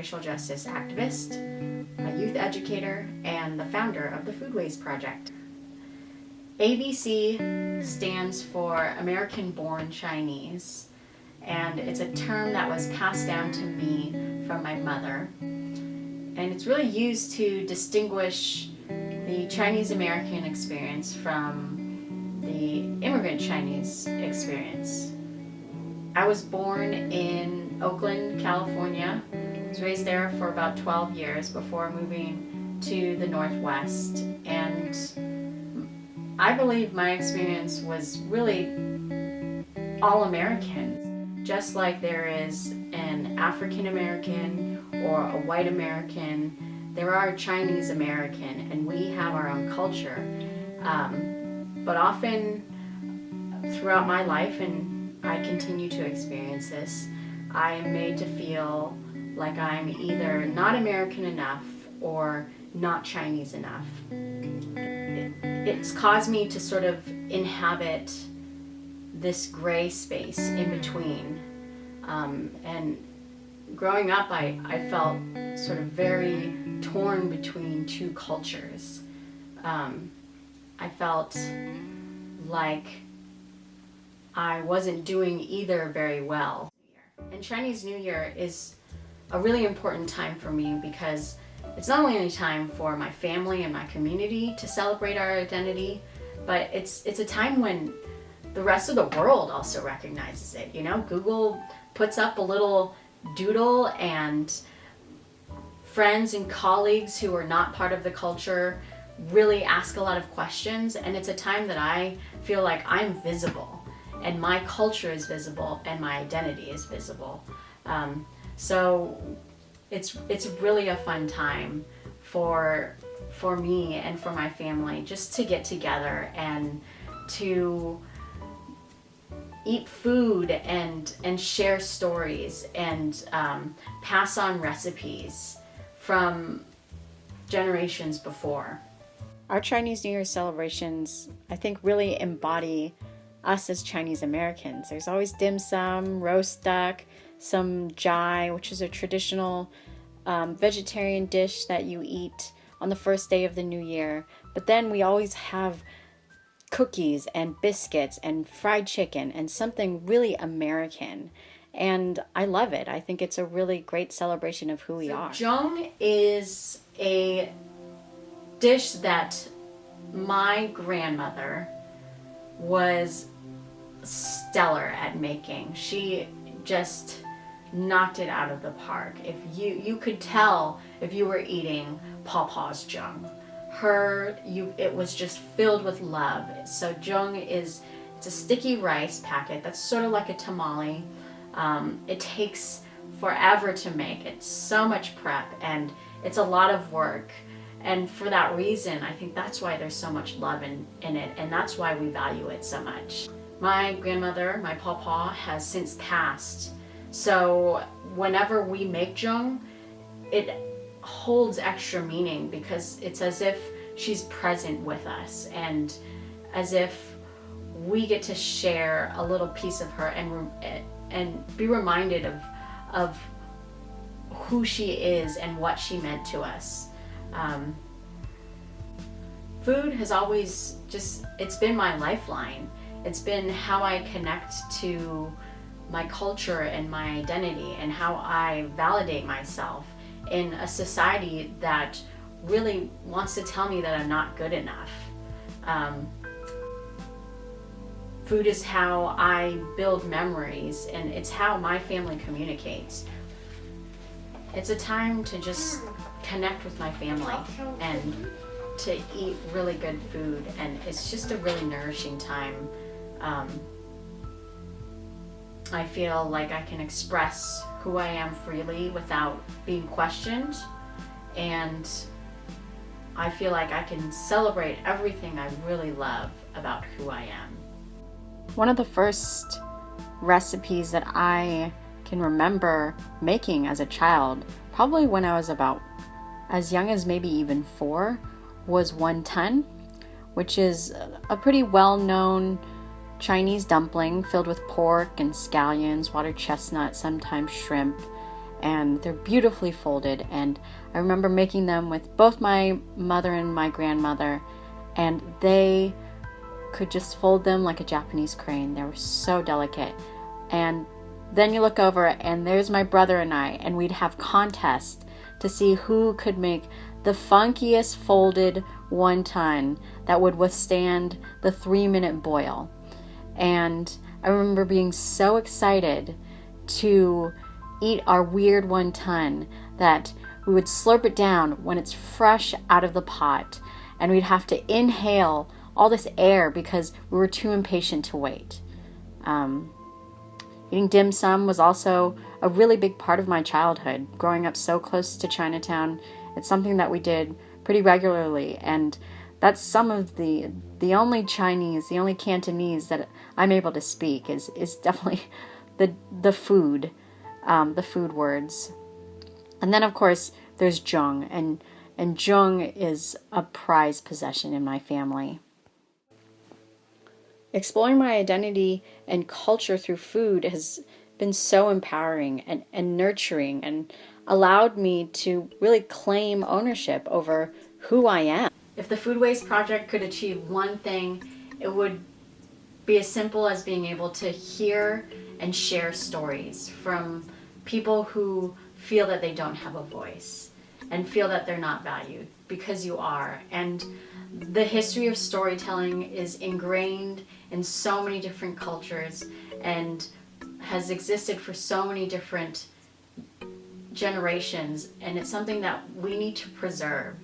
racial justice activist, a youth educator, and the founder of the Foodways Project. ABC stands for American Born Chinese, and it's a term that was passed down to me from my mother. And it's really used to distinguish the Chinese American experience from the immigrant Chinese experience. I was born in Oakland, California. I was raised there for about 12 years before moving to the Northwest. And I believe my experience was really all American. Just like there is an African American or a white American, there are Chinese American, and we have our own culture. But often throughout my life, and I continue to experience this, I am made to feel like I'm either not American enough or not Chinese enough. It's caused me to sort of inhabit this gray space in between. And growing up, I felt sort of very torn between two cultures. I felt like I wasn't doing either very well. And Chinese New Year is a really important time for me because it's not only a time for my family and my community to celebrate our identity, but it's a time when the rest of the world also recognizes it. You know, Google puts up a little doodle, and friends and colleagues who are not part of the culture really ask a lot of questions, and it's a time that I feel like I'm visible, and my culture is visible, and my identity is visible. So it's really a fun time for me and for my family just to get together and to eat food and share stories and pass on recipes from generations before. Our Chinese New Year celebrations, I think, really embody us as Chinese Americans. There's always dim sum, roast duck, some jai, which is a traditional vegetarian dish that you eat on the first day of the new year. But then we always have cookies and biscuits and fried chicken and something really American. And I love it. I think it's a really great celebration of who we are. Zhong is a dish that my grandmother was stellar at making. She just knocked it out of the park. If you could tell if you were eating Papa's zhong. It was just filled with love. So zhong it's a sticky rice packet that's sort of like a tamale. It takes forever to make. It's so much prep and it's a lot of work. And for that reason, I think that's why there's so much love in it, and that's why we value it so much. My grandmother, my papa, has since passed. So whenever we make zhong, it holds extra meaning because it's as if she's present with us and as if we get to share a little piece of her and be reminded of who she is and what she meant to us. Food has always it's been my lifeline. It's been how I connect to my culture and my identity and how I validate myself in a society that really wants to tell me that I'm not good enough. Food is how I build memories, and it's how my family communicates. It's a time to just connect with my family and to eat really good food, and it's just a really nourishing time. I feel like I can express who I am freely without being questioned, and I feel like I can celebrate everything I really love about who I am. One of the first recipes that I can remember making as a child, probably when I was about as young as maybe even 4, was wonton, which is a pretty well-known Chinese dumpling filled with pork and scallions, water chestnut, sometimes shrimp, and they're beautifully folded, and I remember making them with both my mother and my grandmother, and they could just fold them like a Japanese crane. They were so delicate. And then you look over and there's my brother and I, and we'd have contests to see who could make the funkiest folded wonton that would withstand the 3-minute boil. And I remember being so excited to eat our weird wonton that we would slurp it down when it's fresh out of the pot, and we'd have to inhale all this air because we were too impatient to wait. Eating dim sum was also a really big part of my childhood. Growing up so close to Chinatown, it's something that we did pretty regularly, and that's some of the only Chinese, the only Cantonese that I'm able to speak is definitely the food words. And then of course there's zheng, and zheng is a prized possession in my family. Exploring my identity and culture through food has been so empowering and nurturing, and allowed me to really claim ownership over who I am. If the Foodways Project could achieve one thing, it would be as simple as being able to hear and share stories from people who feel that they don't have a voice and feel that they're not valued, because you are. And the history of storytelling is ingrained in so many different cultures and has existed for so many different generations, and it's something that we need to preserve.